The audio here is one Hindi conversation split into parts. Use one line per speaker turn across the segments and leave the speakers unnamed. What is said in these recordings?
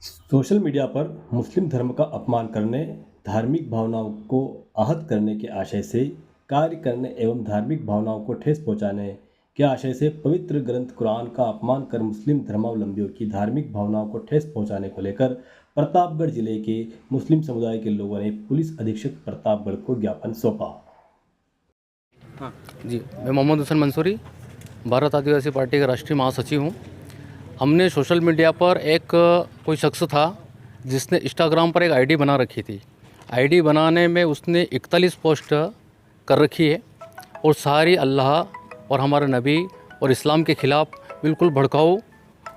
सोशल मीडिया पर मुस्लिम धर्म का अपमान करने, धार्मिक भावनाओं को आहत करने के आशय से कार्य करने एवं धार्मिक भावनाओं को ठेस पहुंचाने के आशय से पवित्र ग्रंथ कुरान का अपमान कर मुस्लिम धर्मावलंबियों की धार्मिक भावनाओं को ठेस पहुंचाने को लेकर प्रतापगढ़ जिले के मुस्लिम समुदाय के लोगों ने पुलिस अधीक्षक प्रतापगढ़ को ज्ञापन सौंपा।
जी, मैं मोहम्मद हुसैन मंसूरी, भारत आदिवासी पार्टी का राष्ट्रीय महासचिव हूँ। हमने सोशल मीडिया पर एक कोई शख्स था जिसने इंस्टाग्राम पर एक आईडी बना रखी थी। आईडी बनाने में उसने 41 पोस्ट कर रखी है और सारी अल्लाह और हमारे नबी और इस्लाम के ख़िलाफ़ बिल्कुल भड़काऊ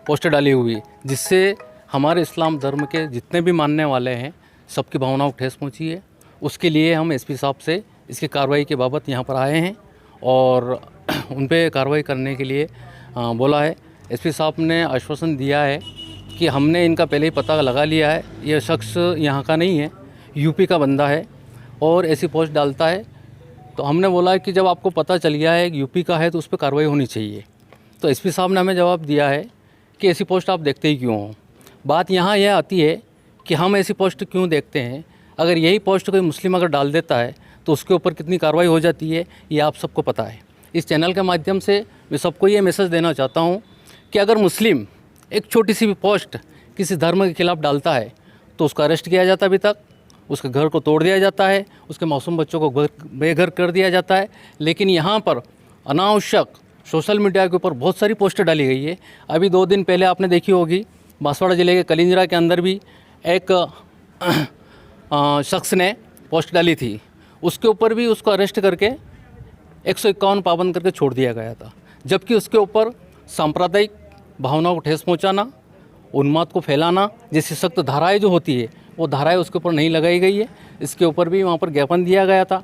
पोस्ट डाली हुई, जिससे हमारे इस्लाम धर्म के जितने भी मानने वाले हैं सबकी भावनाओं को ठेस पहुँची है। उसके लिए हम एसपी साहब से इसकी कार्रवाई के बाबत यहाँ पर आए हैं और उन पे कार्रवाई करने के लिए बोला है। एसपी साहब ने आश्वासन दिया है कि हमने इनका पहले ही पता लगा लिया है, यह शख्स यहाँ का नहीं है, यूपी का बंदा है और ऐसी पोस्ट डालता है। तो हमने बोला है कि जब आपको पता चल गया है यूपी का है तो उस पर कार्रवाई होनी चाहिए। तो एसपी साहब ने हमें जवाब दिया है कि ऐसी पोस्ट आप देखते ही क्यों हो। बात यहाँ यह आती है कि हम ऐसी पोस्ट क्यों देखते हैं। अगर यही पोस्ट कोई मुस्लिम अगर डाल देता है तो उसके ऊपर कितनी कार्रवाई हो जाती है ये आप सबको पता है। इस चैनल के माध्यम से मैं सबको ये मैसेज देना चाहता हूँ कि अगर मुस्लिम एक छोटी सी भी पोस्ट किसी धर्म के खिलाफ़ डालता है तो उसका अरेस्ट किया जाता है, अभी तक उसके घर को तोड़ दिया जाता है, उसके मासूम बच्चों को बेघर कर दिया जाता है। लेकिन यहाँ पर अनावश्यक सोशल मीडिया के ऊपर बहुत सारी पोस्टें डाली गई है। अभी 2 दिन पहले आपने देखी होगी, बांसवाड़ा ज़िले के कलिंजरा के अंदर भी एक शख्स ने पोस्ट डाली थी, उसके ऊपर भी उसको अरेस्ट करके 151 पाबंद करके छोड़ दिया गया था। जबकि उसके ऊपर सांप्रदायिक भावनाओं को ठेस पहुंचाना, उन्माद को फैलाना जैसी सख्त धाराएं जो होती है वो धाराएं उसके ऊपर नहीं लगाई गई है। इसके ऊपर भी वहाँ पर ज्ञापन दिया गया था।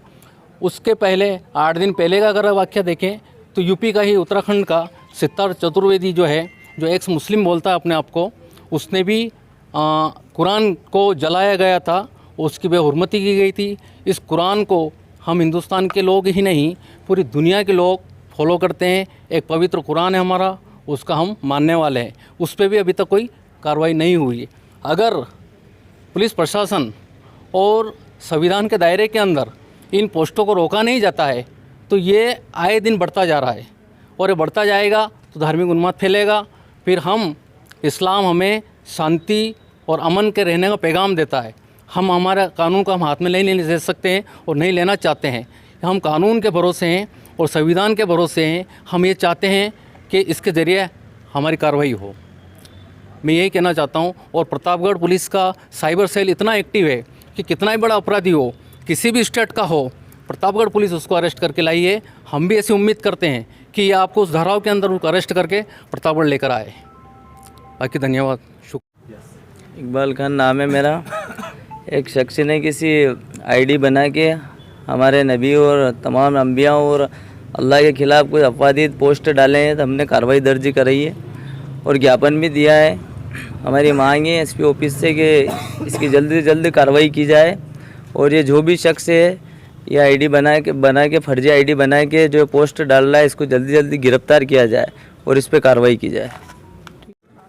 उसके पहले 8 दिन पहले का अगर वाक़या देखें तो यूपी का ही उत्तराखंड का सिद्धार्थ चतुर्वेदी जो है, जो एक्स मुस्लिम बोलता है अपने आप को, उसने भी कुरान को जलाया गया था, उसकी बेहुरमती की गई थी। इस कुरान को हम हिंदुस्तान के लोग ही नहीं पूरी दुनिया के लोग फॉलो करते हैं। एक पवित्र कुरान है हमारा, उसका हम मानने वाले हैं। उस पर भी अभी तक कोई कार्रवाई नहीं हुई। अगर पुलिस प्रशासन और संविधान के दायरे के अंदर इन पोस्टों को रोका नहीं जाता है तो ये आए दिन बढ़ता जा रहा है और ये बढ़ता जाएगा तो धार्मिक उन्माद फैलेगा। फिर हम इस्लाम हमें शांति और अमन के रहने का पैगाम देता है। हम हमारा कानून को हम हाथ में नहीं ले सकते हैं और नहीं लेना चाहते हैं। हम कानून के भरोसे हैं और संविधान के भरोसे हैं। हम ये चाहते हैं कि इसके ज़रिए हमारी कार्रवाई हो। मैं यही कहना चाहता हूँ। और प्रतापगढ़ पुलिस का साइबर सेल इतना एक्टिव है कि कितना ही बड़ा अपराधी हो, किसी भी स्टेट का हो, प्रतापगढ़ पुलिस उसको अरेस्ट करके लाई है। हम भी ऐसी उम्मीद करते हैं कि ये आपको उस धाराओं के अंदर उसको अरेस्ट करके प्रतापगढ़ लेकर आए। बाकी धन्यवाद, शुक्रिया।
इकबाल खान नाम है मेरा। एक शख्स ने किसी आईडी बना के हमारे नबी और तमाम अंबिया और अल्लाह के ख़िलाफ़ कोई अफवादित पोस्ट डाले हैं तो हमने कार्रवाई दर्ज कराई है और ज्ञापन भी दिया है। हमारी मांग है एसपी ऑफिस से कि इसकी जल्दी से जल्द कार्रवाई की जाए और ये जो भी शख्स है ये आईडी बना के फर्जी आईडी बना के जो पोस्ट डाल रहा है इसको जल्दी जल्दी गिरफ्तार किया जाए और इस पर कार्रवाई की जाए।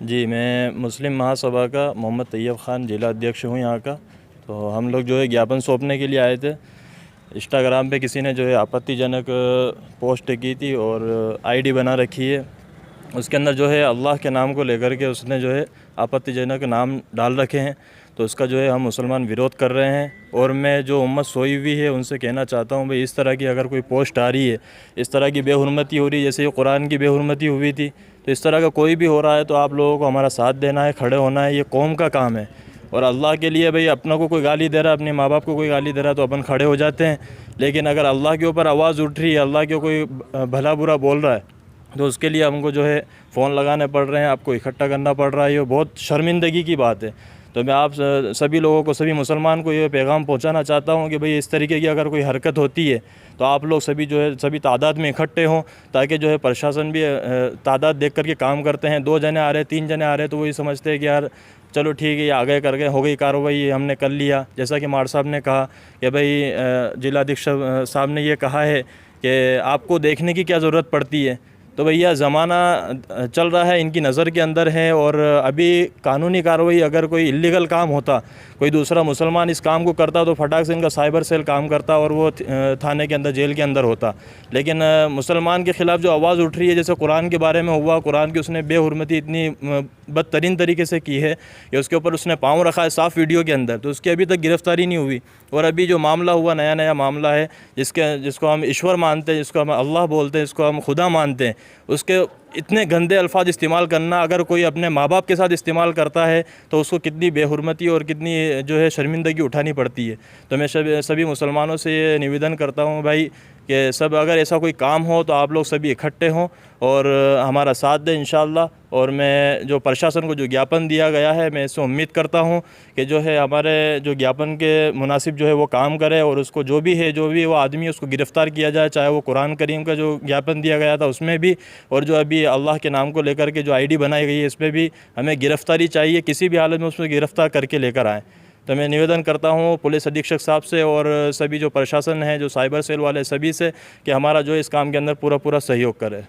जी, मैं मुस्लिम महासभा का मोहम्मद तैयब ख़ान जिला अध्यक्ष हूँ यहाँ का। तो हम लोग जो है ज्ञापन सौंपने के लिए आए थे। इंस्टाग्राम पे किसी ने जो है आपत्तिजनक पोस्ट की थी और आईडी बना रखी है। उसके अंदर जो है अल्लाह के नाम को लेकर के उसने जो है आपत्तिजनक नाम डाल रखे हैं। तो उसका जो है हम मुसलमान विरोध कर रहे हैं। और मैं जो उम्मत सोई हुई है उनसे कहना चाहता हूँ भाई, इस तरह की अगर कोई पोस्ट आ रही है, इस तरह की बेहुरमती हो रही है, जैसे ये कुरान की बेहुरमती हुई थी, तो इस तरह का कोई भी हो रहा है तो आप लोगों को हमारा साथ देना है, खड़े होना है। ये कौम का काम है और अल्लाह के लिए भाई अपना को कोई गाली दे रहा है, अपने माँ बाप को कोई गाली दे रहा है तो अपन खड़े हो जाते हैं। लेकिन अगर अल्लाह के ऊपर आवाज़ उठ रही है, अल्लाह के कोई भला बुरा बोल रहा है तो उसके लिए हमको जो है फ़ोन लगाने पड़ रहे हैं, आपको इकट्ठा करना पड़ रहा है। ये बहुत शर्मिंदगी की बात है। तो मैं आप सभी लोगों को, सभी मुसलमान को ये पैगाम पहुंचाना चाहता हूं कि भाई इस तरीके की अगर कोई हरकत होती है तो आप लोग सभी जो है सभी तादाद में इकट्ठे हों, ताकि जो है प्रशासन भी तादाद देख करके काम करते हैं। 2 जने आ रहे, 3 जने आ रहे तो वही समझते हैं कि यार चलो ठीक है, ये आ गए, कर गए, हो गई कार्रवाई, हमने कर लिया। जैसा कि मार साहब ने कहा कि भाई जिला अधीक्षक साहब ने ये कहा है कि आपको देखने की क्या ज़रूरत पड़ती है। तो भैया ज़माना चल रहा है, इनकी नज़र के अंदर है। और अभी कानूनी कार्रवाई अगर कोई इल्लीगल काम होता, कोई दूसरा मुसलमान इस काम को करता तो फटाक से इनका साइबर सेल काम करता और वो थाने के अंदर, जेल के अंदर होता। लेकिन मुसलमान के ख़िलाफ़ जो आवाज़ उठ रही है, जैसे कुरान के बारे में हुआ, कुरान की उसने बेहुरमती इतनी बदतरीन तरीके से की है कि उसके ऊपर उसने पाँव रखा है साफ़ वीडियो के अंदर, तो उसकी अभी तक गिरफ़्तारी नहीं हुई। और अभी जो मामला हुआ, नया मामला है, जिसको हम ईश्वर मानते हैं, जिसको हम अल्लाह बोलते हैं, जिसको हम खुदा मानते हैं, उसके इतने गंदे अल्फाज इस्तेमाल करना अगर कोई अपने माँ बाप के साथ इस्तेमाल करता है तो उसको कितनी बेहुरमती और कितनी जो है शर्मिंदगी उठानी पड़ती है। तो मैं सभी मुसलमानों से ये निवेदन करता हूँ भाई कि सब अगर ऐसा कोई काम हो तो आप लोग सभी इकट्ठे हों और हमारा साथ दें इंशाअल्लाह। और मैं जो प्रशासन को जो ज्ञापन दिया गया है, मैं इससे उम्मीद करता हूँ कि जो है हमारे जो ज्ञापन के मुनासिब जो है वो काम करे और उसको जो भी वो आदमी है उसको गिरफ़्तार किया जाए, चाहे वो कुरान करीम का जो ज्ञापन दिया गया था उसमें भी, और जो अभी अल्लाह के नाम को लेकर के जो आईडी बनाई गई है इसमें भी हमें गिरफ़्तारी चाहिए, किसी भी हालत में उसमें गिरफ़्तार करके लेकर आएँ। तो मैं निवेदन करता हूँ पुलिस अधीक्षक साहब से और सभी जो प्रशासन है, जो साइबर सेल वाले, सभी से कि हमारा जो इस काम के अंदर पूरा सहयोग करे।